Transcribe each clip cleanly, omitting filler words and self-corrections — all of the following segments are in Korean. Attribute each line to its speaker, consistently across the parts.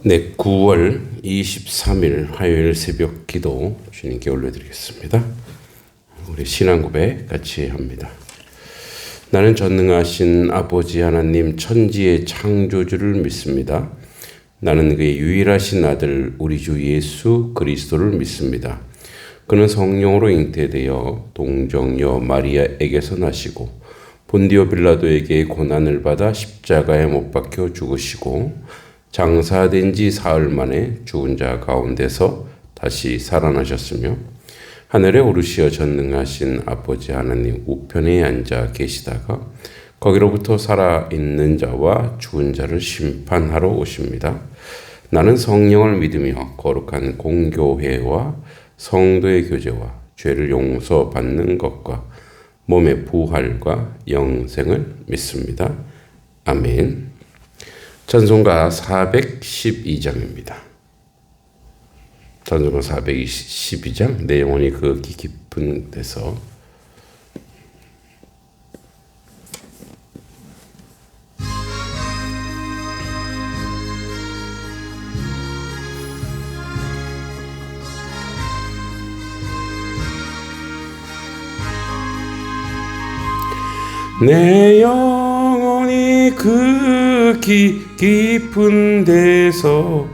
Speaker 1: 네, 9월 23일 화요일 새벽 기도 주님께 올려드리겠습니다. 우리 신앙 고백 같이 합니다. 나는 전능하신 아버지 하나님 천지의 창조주를 믿습니다. 나는 그의 유일하신 아들 우리 주 예수 그리스도를 믿습니다. 그는 성령으로 잉태되어 동정녀 마리아에게서 나시고 본디오 빌라도에게 고난을 받아 십자가에 못 박혀 죽으시고 장사된 지 사흘 만에 죽은 자 가운데서 다시 살아나셨으며 하늘에 오르시어 전능하신 아버지 하나님 우편에 앉아 계시다가 거기로부터 살아있는 자와 죽은 자를 심판하러 오십니다. 나는 성령을 믿으며 거룩한 공교회와 성도의 교제와 죄를 용서받는 것과 몸의 부활과 영생을 믿습니다. 아멘. 찬송가 412장입니다. 찬송가 412장 내 영혼이 그 깊은 데서 내 영혼이 그 깊은 데서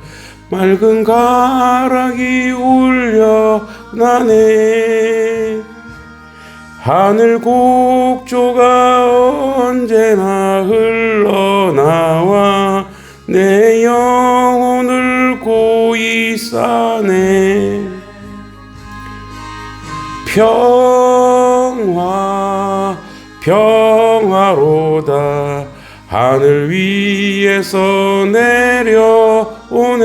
Speaker 1: 맑은 가락이 울려 나네. 하늘 곡조가 언제나 흘러나와 내 영혼을 고이 싸네. 평화로다 하늘 위에서 내려오네.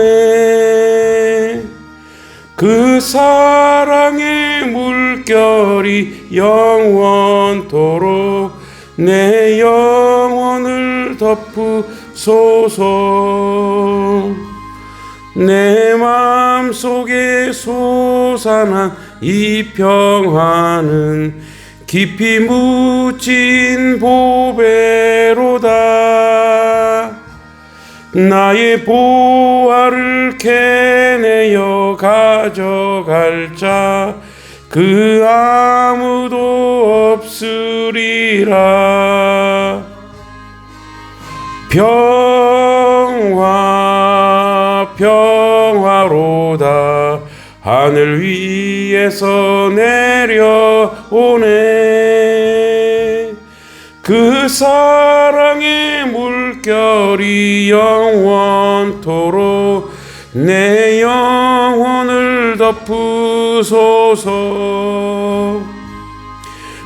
Speaker 1: 그 사랑의 물결이 영원토록 내 영혼을 덮으소서. 내 마음속에 솟아난 이 평화는 깊이 묻힌 보배로다. 나의 보화를 캐내어 가져갈 자 그 아무도 없으리라. 평화로다 하늘 위에서 내려오네. 그 사랑의 물결이 영원토록 내 영혼을 덮으소서.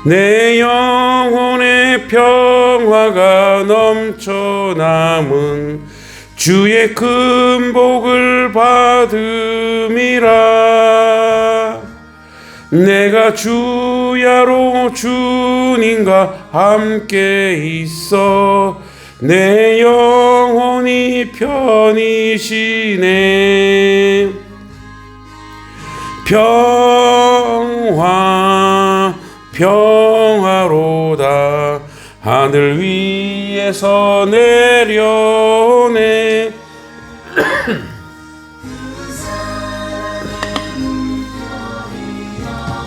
Speaker 1: 내 영혼의 평화가 넘쳐남은 주의 큰 복을 받음이라. 내가 주야로 주님과 함께 있어 내 영혼이 편이시네. 평화로다 하늘 위에서 내려오네.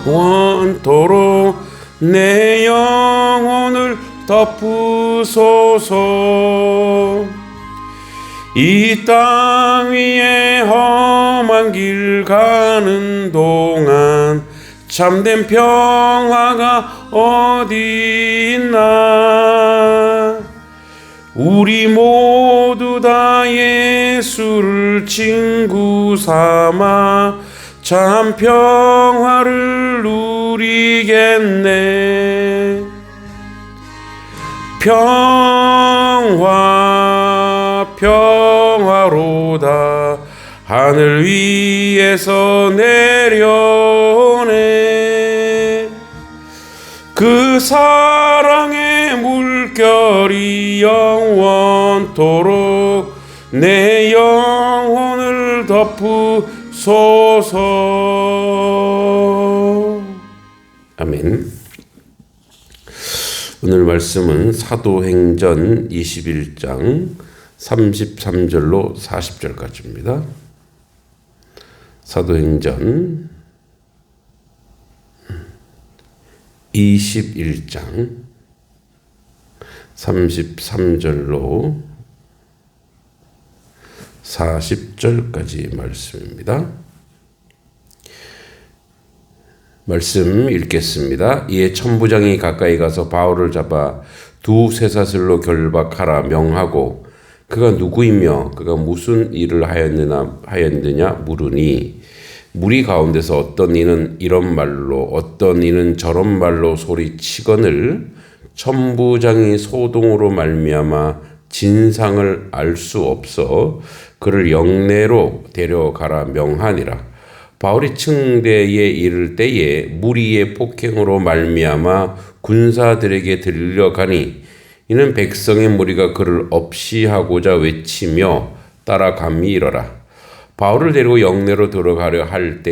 Speaker 1: 원토록 내 영혼을 덮으소서. 이 땅 위에 험한 길 가는 동안 참된 평화가 어디 있나. 우리 모두 다 예수를 친구 삼아 참 평화를 누리겠네. 평화로다 하늘 위에서 내려오네. 그 사랑의 물결이 영원토록 내 영혼을 덮으소서. 아멘. 오늘 말씀은 사도행전 21장 33절로 40절까지입니다. 사도행전 21장 33절로 40절까지 말씀입니다. 말씀 읽겠습니다. 이에 천부장이 가까이 가서 바울을 잡아 두 쇠사슬로 결박하라 명하고 그가 누구이며 그가 무슨 일을 하였느냐 물으니 무리 가운데서 어떤 이는 이런 말로 어떤 이는 저런 말로 소리치거늘 천부장이 소동으로 말미암아 진상을 알 수 없어 그를 영내로 데려가라 명하니라. 바울이 층대에 이를 때에 무리의 폭행으로 말미암아 군사들에게 들려가니 이는 백성의 무리가 그를 없이하고자 외치며 따라감이 이러라. 바울을 데리고 영내로 들어가려 할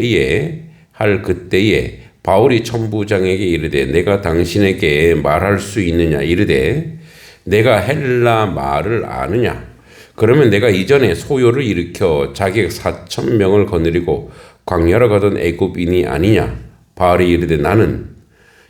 Speaker 1: 그때에 바울이 천부장에게 이르되 내가 당신에게 말할 수 있느냐 이르되 내가 헬라 말을 아느냐. 그러면 내가 이전에 소요를 일으켜 자객 4,000명을 거느리고 광야로 가던 애굽인이 아니냐. 바울이 이르되 나는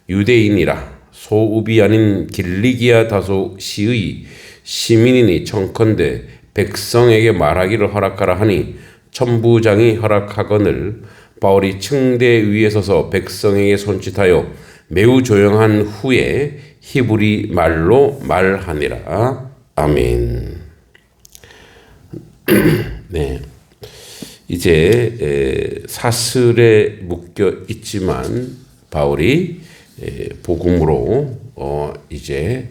Speaker 1: 유대인이라 소읍이 아닌 길리기아 다소 시의 시민이니 청컨대 백성에게 말하기를 허락하라 하니 천부장이 허락하거늘 바울이 층대 위에 서서 백성에게 손짓하여 매우 조용한 후에 히브리 말로 말하니라. 아멘. 네. 이제 사슬에 묶여 있지만 바울이 복음으로 이제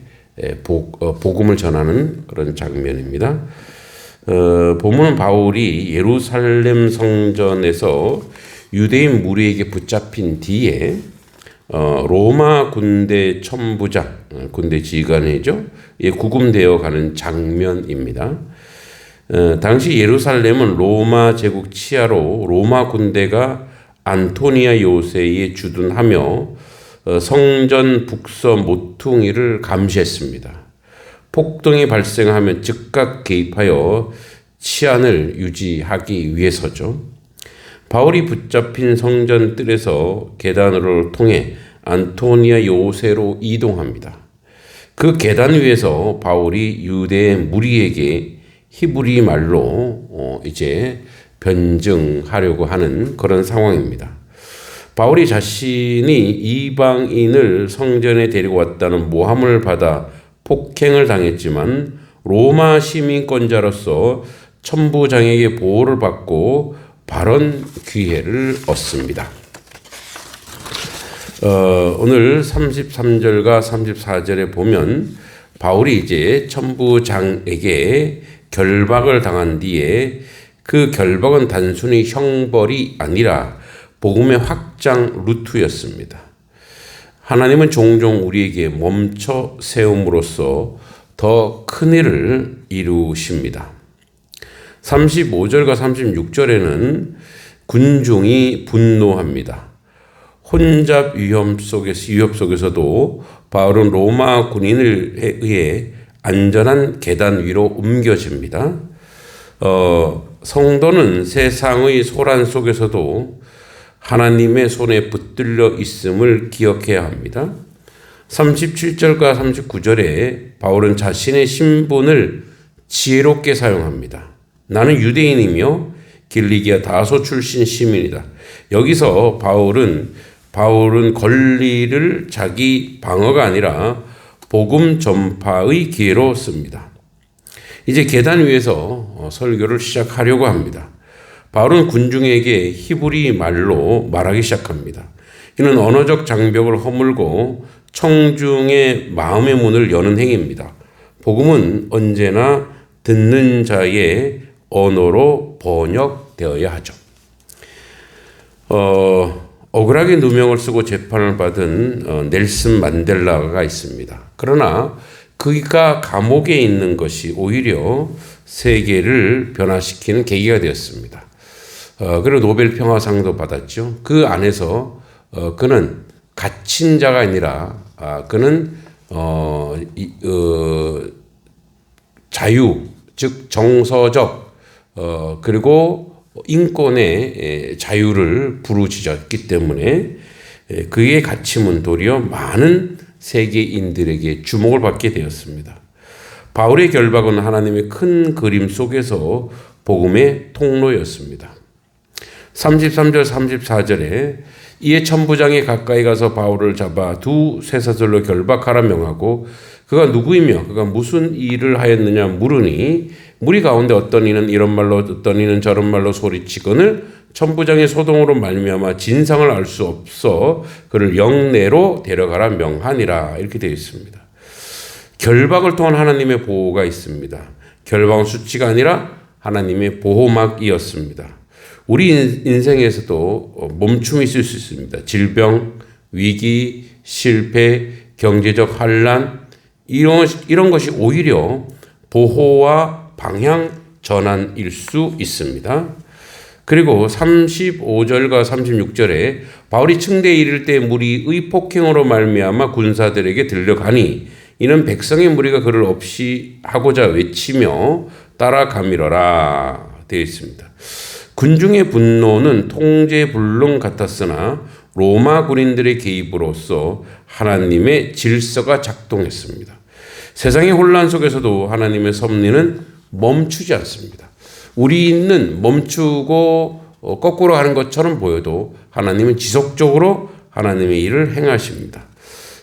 Speaker 1: 복음을 전하는 그런 장면입니다. 본문은 바울이 예루살렘 성전에서 유대인 무리에게 붙잡힌 뒤에 로마 군대 천부장, 군대 지휘관이죠. 구금되어 가는 장면입니다. 당시 예루살렘은 로마 제국 치하로 로마 군대가 안토니아 요새에 주둔하며 성전 북서 모퉁이를 감시했습니다. 폭동이 발생하면 즉각 개입하여 치안을 유지하기 위해서죠. 바울이 붙잡힌 성전 뜰에서 계단으로 통해 안토니아 요새로 이동합니다. 그 계단 위에서 바울이 유대 무리에게 히브리 말로 이제 변증하려고 하는 그런 상황입니다. 바울이 자신이 이방인을 성전에 데리고 왔다는 모함을 받아 폭행을 당했지만 로마 시민권자로서 천부장에게 보호를 받고 발언 기회를 얻습니다. 오늘 33절과 34절에 보면 바울이 이제 천부장에게 결박을 당한 뒤에 그 결박은 단순히 형벌이 아니라 복음의 확장 루트였습니다. 하나님은 종종 우리에게 멈춰 세움으로써 더 큰 일을 이루십니다. 35절과 36절에는 군중이 분노합니다. 혼잡 위협 속에서도 바울은 로마 군인에 의해 안전한 계단 위로 옮겨집니다. 성도는 세상의 소란 속에서도 하나님의 손에 붙들려 있음을 기억해야 합니다. 37절과 39절에 바울은 자신의 신분을 지혜롭게 사용합니다. 나는 유대인이며 길리기아 다소 출신 시민이다. 여기서 바울은 권리를 자기 방어가 아니라 복음 전파의 기회로 씁니다. 이제 계단 위에서 설교를 시작하려고 합니다. 바울은 군중에게 히브리 말로 말하기 시작합니다. 이는 언어적 장벽을 허물고 청중의 마음의 문을 여는 행위입니다. 복음은 언제나 듣는 자의 언어로 번역되어야 하죠. 억울하게 누명을 쓰고 재판을 받은 넬슨 만델라가 있습니다. 그러나 그가 감옥에 있는 것이 오히려 세계를 변화시키는 계기가 되었습니다. 그리고 노벨 평화상도 받았죠. 그 안에서 그는 갇힌 자가 아니라 그는 자유, 즉 정서적 그리고 인권의 자유를 부르짖었기 때문에 그의 가침은 도리어 많은 세계인들에게 주목을 받게 되었습니다. 바울의 결박은 하나님의 큰 그림 속에서 복음의 통로였습니다. 33절 34절에 이에 천부장이 가까이 가서 바울을 잡아 두 쇠사슬로 결박하라 명하고 그가 누구이며 그가 무슨 일을 하였느냐 물으니 무리 가운데 어떤 이는 이런 말로 어떤 이는 저런 말로 소리치거늘 천부장이 소동으로 말미암아 진상을 알 수 없어 그를 영내로 데려가라 명하니라. 이렇게 되어 있습니다. 결박을 통한 하나님의 보호가 있습니다. 결박은 수치가 아니라 하나님의 보호막이었습니다. 우리 인생에서도 멈춤이 있을 수 있습니다. 질병, 위기, 실패, 경제적 환란 이런 것이 오히려 보호와 방향 전환일 수 있습니다. 그리고 35절과 36절에 바울이 층대에 이를 때 무리의 폭행으로 말미암아 군사들에게 들려가니 이는 백성의 무리가 그를 없이 하고자 외치며 따라가밀어라 되어 있습니다. 군중의 분노는 통제불능 같았으나 로마 군인들의 개입으로써 하나님의 질서가 작동했습니다. 세상의 혼란 속에서도 하나님의 섭리는 멈추지 않습니다. 우리는 멈추고 거꾸로 하는 것처럼 보여도 하나님은 지속적으로 하나님의 일을 행하십니다.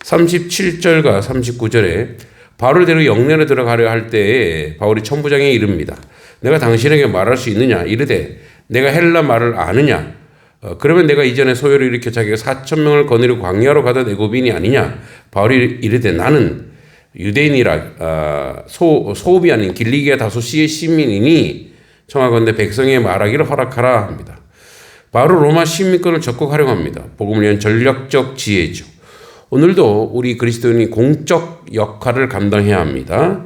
Speaker 1: 37절과 39절에 바울을 데리고 영내로 들어가려 할 때에 바울이 천부장에 이릅니다. 내가 당신에게 말할 수 있느냐? 이르되 내가 헬라 말을 아느냐? 그러면 내가 이전에 소요를 일으켜 자기가 4,000명을 거느리고 광야로 가던 애굽인이 아니냐? 바울이 이르되 나는 유대인이라 소읍이 아닌 길리기아 다소시의 시민이니 청하건대 백성의 말하기를 허락하라 합니다. 바로 로마 시민권을 적극 활용합니다. 복음을 위한 전략적 지혜죠. 오늘도 우리 그리스도인이 공적 역할을 감당해야 합니다.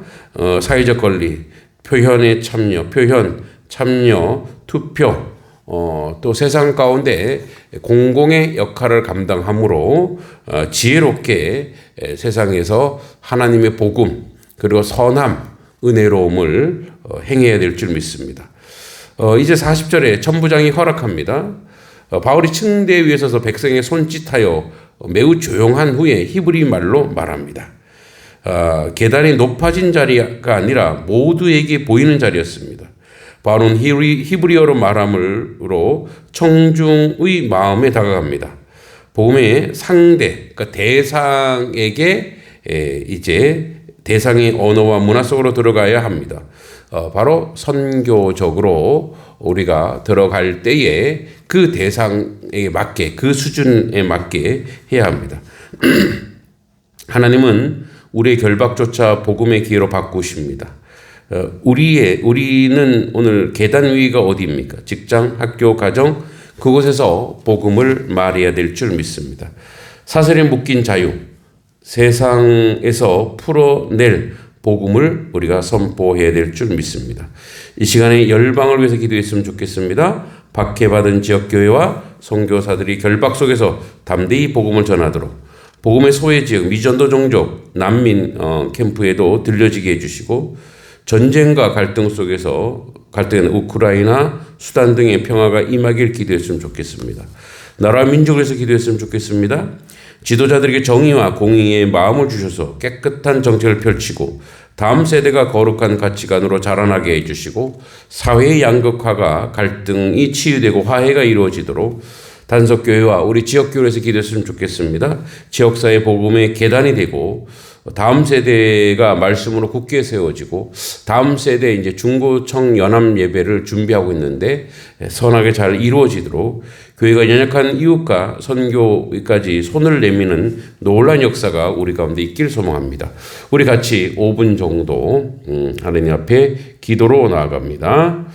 Speaker 1: 사회적 권리, 표현의 참여, 투표, 또 세상 가운데 공공의 역할을 감당함으로 지혜롭게 세상에서 하나님의 복음 그리고 선함, 은혜로움을 행해야 될 줄 믿습니다. 이제 40절에 천부장이 허락합니다. 바울이 층대 위에 서서 백성의 손짓하여 매우 조용한 후에 히브리 말로 말합니다. 계단이 높아진 자리가 아니라 모두에게 보이는 자리였습니다. 바울은 히브리어로 말함으로 청중의 마음에 다가갑니다. 복음의 상대, 그러니까 대상에게 이제 대상의 언어와 문화 속으로 들어가야 합니다. 바로 선교적으로 우리가 들어갈 때에 그 대상에 맞게, 그 수준에 맞게 해야 합니다. 하나님은 우리의 결박조차 복음의 기회로 바꾸십니다. 우리는 오늘 계단 위가 어디입니까? 직장, 학교, 가정, 그곳에서 복음을 말해야 될 줄 믿습니다. 사슬에 묶인 자유, 세상에서 풀어낼 복음을 우리가 선포해야 될 줄 믿습니다. 이 시간에 열방을 위해서 기도했으면 좋겠습니다. 박해받은 지역교회와 선교사들이 결박 속에서 담대히 복음을 전하도록 복음의 소외지역, 미전도 종족, 난민 캠프에도 들려지게 해주시고 전쟁과 갈등 속에서 갈등은 우크라이나, 수단 등의 평화가 임하길 기도했으면 좋겠습니다. 나라와 민족을 위해서 기도했으면 좋겠습니다. 지도자들에게 정의와 공의의 마음을 주셔서 깨끗한 정책을 펼치고 다음 세대가 거룩한 가치관으로 자라나게 해주시고 사회의 양극화가 갈등이 치유되고 화해가 이루어지도록 단속교회와 우리 지역교회에서 기도했으면 좋겠습니다. 지역사회 복음의 계단이 되고 다음 세대가 말씀으로 굳게 세워지고 다음 세대 이제 중고청 연합 예배를 준비하고 있는데 선하게 잘 이루어지도록 교회가 연약한 이웃과 선교까지 손을 내미는 놀라운 역사가 우리 가운데 있길 소망합니다. 우리 같이 5분 정도 하나님 앞에 기도로 나아갑니다.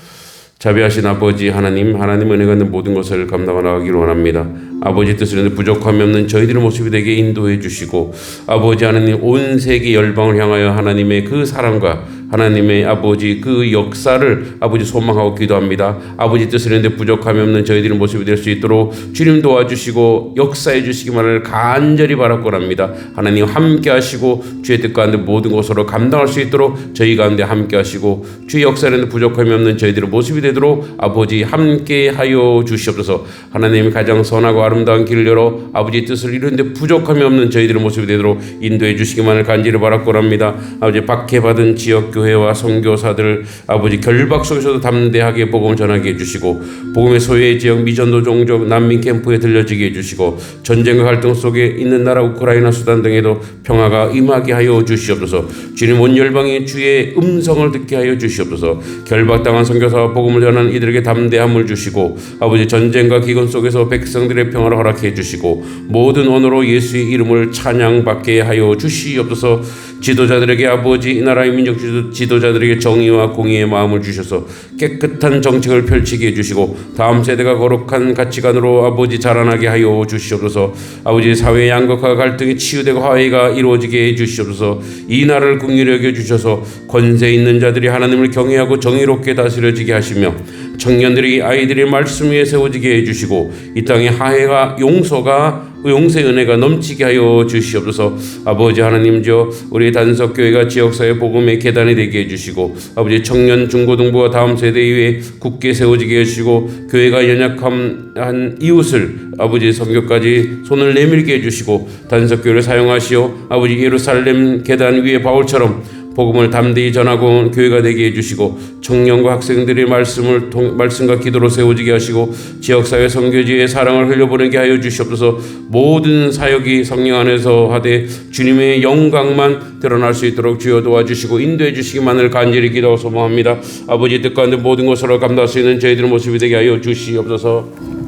Speaker 1: 자비하신 아버지 하나님 은혜가 있는 모든 것을 감당하여 나가기를 원합니다. 아버지 뜻을 부족함이 없는 저희들의 모습이 되게 인도해 주시고 아버지 하나님 온 세계 열방을 향하여 하나님의 그 사랑과 하나님의 아버지 그 역사를 아버지 소망하고 기도합니다. 아버지 뜻을 했는데 부족함이 없는 저희들의 모습이 될 수 있도록 주님 도와주시고 역사해 주시기만을 간절히 바라고 합니다. 하나님 함께 하시고 주의 뜻 가운데 모든 것으로 감당할 수 있도록 저희 가운데 함께 하시고 주의 역사에 부족함이 없는 저희들의 모습이 되도록 아버지 함께 하여 주시옵소서. 하나님이 가장 선하고 아름다운 길을 열어 아버지 뜻을 이루는데 부족함이 없는 저희들의 모습이 되도록 인도해 주시기만을 간절히 바라고 합니다. 아버지 박해받은 지역교회와 선교사들 아버지 결박 속에서도 담대하게 복음을 전하게 해주시고 복음의 소외 지역 미전도 종족 난민 캠프에 들려지게 해주시고 전쟁과 갈등 속에 있는 나라 우크라이나 수단 등에도 평화가 임하게 하여 주시옵소서. 주님 온 열방이 주의 음성을 듣게 하여 주시옵소서. 결박당한 선교사와 복음을 전하는 이들에게 담대함을 주시고 아버지 전쟁과 기근 속에서 백성들의 평화를 허락해 주시고 모든 언어로 예수의 이름을 찬양받게 하여 주시옵소서. 지도자들에게 아버지 이 나라의 민족 지도자들에게 정의와 공의의 마음을 주셔서 깨끗한 정책을 펼치게 해주시고 다음 세대가 거룩한 가치관으로 아버지 자라나게 하여 주시옵소서. 아버지 사회의 양극화 갈등이 치유되고 화해가 이루어지게 해주시옵소서. 이 나라를 긍휼히 여겨주셔서 권세 있는 자들이 하나님을 경외하고 정의롭게 다스려지게 하시며 청년들이 아이들의 말씀 위에 세워지게 해주시고 이 땅의 화해가 용서의 은혜가 넘치게 하여 주시옵소서. 아버지 하나님 우리 단석교회가 지역사회 복음의 계단이 되게 해주시고 아버지 청년 중고등부와 다음 세대 위에 굳게 세워지게 해주시고 교회가 연약한 이웃을 아버지 선교까지 손을 내밀게 해주시고 단석교회를 사용하시어 아버지 예루살렘 계단 위에 바울처럼 복음을 담대히 전하고 교회가 되게 해주시고 청년과 학생들의 말씀과 기도로 세워지게 하시고 지역사회 선교지에 사랑을 흘려보내게 하여 주시옵소서. 모든 사역이 성령 안에서 하되 주님의 영광만 드러날 수 있도록 주여 도와주시고 인도해 주시기만을 간절히 기도하고 소망합니다. 아버지 뜻 가운데 모든 것으로 감당할 수 있는 저희들의 모습이 되게 하여 주시옵소서.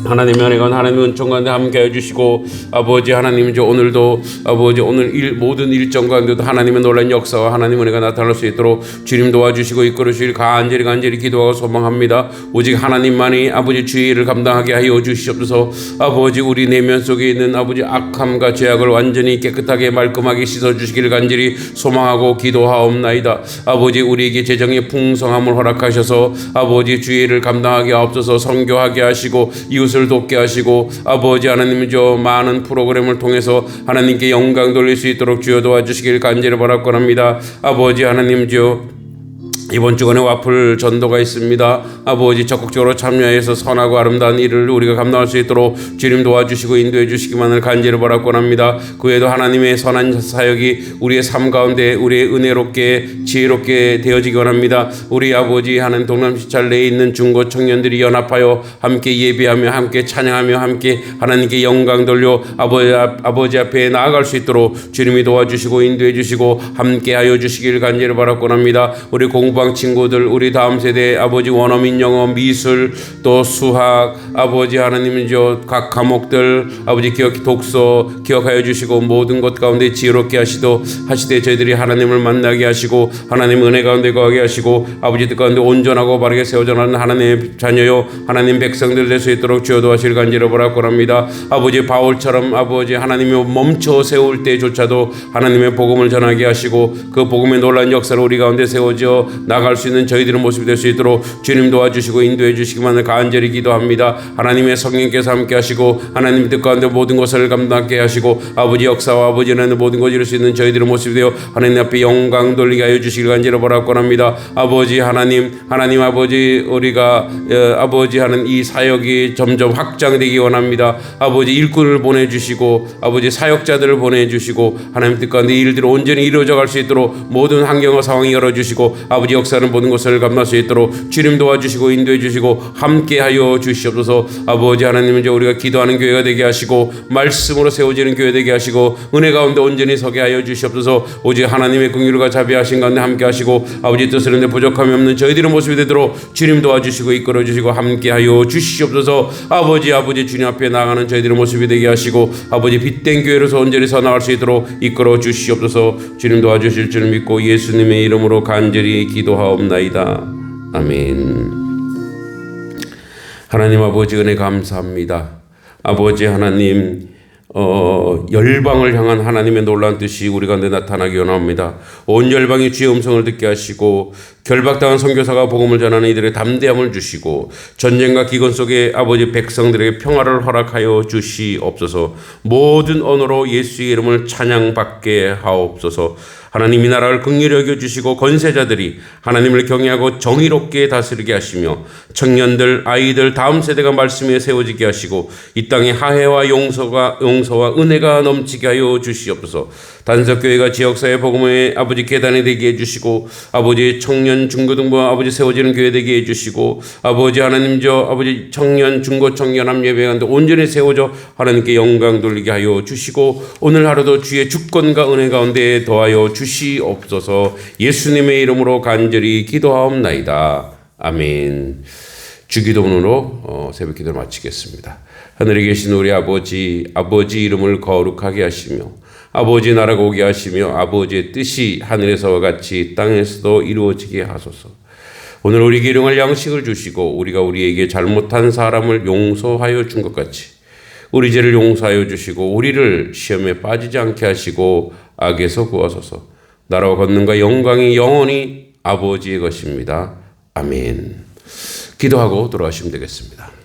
Speaker 1: 하나님의 은혜가 하나님의 은총 가운데 함께해 주시고 아버지 하나님 오늘도 아버지 오늘 모든 일정 가운데도 하나님의 놀라운 역사와 하나님의 은혜가 나타날 수 있도록 주님 도와주시고 이끌어 주실 간절히 기도하고 소망합니다. 오직 하나님만이 아버지 주의 일을 감당하게 하여 주시옵소서. 아버지 우리 내면 속에 있는 아버지 악함과 죄악을 완전히 깨끗하게 말끔하게 씻어 주시기를 간절히 소망하고 기도하옵나이다. 아버지 우리에게 재정의 풍성함을 허락하셔서 아버지 주의 일을 감당하게 하옵소서. 선교하게 하시고 이웃을 돕게 하시고 아버지 하나님 많은 프로그램을 통해서 하나님께 영광 돌릴 수 있도록 주여 도와주시길 간절히 바라고 합니다. 아버지 하나님 이번 주간에 와플 전도가 있습니다. 아버지 적극적으로 참여해서 선하고 아름다운 일을 우리가 감당할 수 있도록 주님 도와주시고 인도해 주시기만을 간절히 바라고 합니다. 그 외에도 하나님의 선한 사역이 우리의 삶 가운데 우리의 은혜롭게 지혜롭게 되어지기 원합니다. 우리 아버지 하는 동남시찰 내에 있는 중고 청년들이 연합하여 함께 예배하며 함께 찬양하며 함께 하나님께 영광 돌려 아버지 앞에 나아갈 수 있도록 주님이 도와주시고 인도해 주시고 함께하여 주시길 간절히 바라고 합니다. 우리 공부방 친구들 우리 다음 세대 아버지 원어민 영어 미술 또 수학 아버지 하나님 각 과목들 아버지 독서 기억하여 주시고 모든 것 가운데 지혜롭게 하시되 저희들이 하나님을 만나게 하시고 하나님 은혜 가운데 거하게 하시고 아버지 뜻 가운데 온전하고 바르게 세워져 나가는 하나님의 자녀요 하나님 백성들 될 수 있도록 주여 도와주실 간절히 바라고 합니다. 아버지 바울처럼 아버지 하나님이 멈춰 세울 때조차도 하나님의 복음을 전하게 하시고 그 복음의 놀라운 역사를 우리 가운데 세워져 나갈 수 있는 저희들의 모습이 될 수 있도록 주님 도와주시고 인도해 주시기만을 간절히 기도합니다. 하나님의 성령께서 함께 하시고 하나님 뜻 가운데 모든 것을 감당하게 하시고 아버지 역사와 아버지 하나님 모든 것을 이룰 수 있는 저희들의 모습이 되어 하나님 앞에 영광 돌리게 하여 주시길 간절히 바라고 합니다. 아버지 하나님 아버지 우리가 아버지 하는 이 사역이 점점 확장되기 원합니다. 아버지 일꾼을 보내주시고 아버지 사역자들을 보내주시고 하나님 뜻 가운데 이 일들을 온전히 이루어져 갈 수 있도록 모든 환경과 상황이 열어주시고 아버지 역사는 모든 것을 감당할 수 있도록 주님 도와주시고 인도해 주시고 함께하여 주시옵소서. 아버지 하나님 우리가 기도하는 교회가 되게 하시고 말씀으로 세워지는 교회 되게 하시고 은혜 가운데 온전히 서게 하여 주시옵소서. 오직 하나님의 긍휼과 자비하신 가운데 함께 하시고 아버지 뜻을 했는데 부족함이 없는 저희들의 모습이 되도록 주님 도와주시고 이끌어 주시고 함께하여 주시옵소서. 아버지 주님 앞에 나가는 저희들의 모습이 되게 하시고 아버지 빛된 교회로서 온전히 서 나갈 수 있도록 이끌어 주시옵소서. 주님 도와주실 줄 믿고 예수님의 이름으로 간절히 기도하옵나이다. 아멘. 하나님 아버지 은혜 감사합니다. 아버지 하나님 열방을 향한 하나님의 놀라운 뜻이 우리 가운데 나타나기 원합니다. 온 열방이 주의 음성을 듣게 하시고 결박당한 선교사가 복음을 전하는 이들의 담대함을 주시고 전쟁과 기근 속에 아버지 백성들에게 평화를 허락하여 주시옵소서. 모든 언어로 예수의 이름을 찬양받게 하옵소서. 하나님 이 나라를 긍휼히 여겨주시고 권세자들이 하나님을 경외하고 정의롭게 다스리게 하시며 청년들, 아이들, 다음 세대가 말씀에 세워지게 하시고 이 땅에 화해와 용서와 은혜가 넘치게 하여 주시옵소서. 단석교회가 지역사회 복음의 아버지 계단이 되게 해주시고 아버지 청년 중고등부 아버지 세워지는 교회 되게 해주시고 아버지 하나님 아버지 청년 중고 청년함 예배가운데 온전히 세워져 하나님께 영광 돌리게 하여 주시고 오늘 하루도 주의 주권과 은혜 가운데 더하여 주시옵소서. 예수님의 이름으로 간절히 기도하옵나이다. 아멘. 주기도문으로 새벽 기도를 마치겠습니다. 하늘에 계신 우리 아버지 이름을 거룩하게 하시며 아버지 나라가 오게 하시며 아버지의 뜻이 하늘에서와 같이 땅에서도 이루어지게 하소서. 오늘 우리에게 일용할 양식을 주시고 우리가 우리에게 잘못한 사람을 용서하여 준 것 같이 우리 죄를 용서하여 주시고 우리를 시험에 빠지지 않게 하시고 악에서 구하소서. 나라와 권능과 영광이 영원히 아버지의 것입니다. 아멘. 기도하고 돌아가시면 되겠습니다.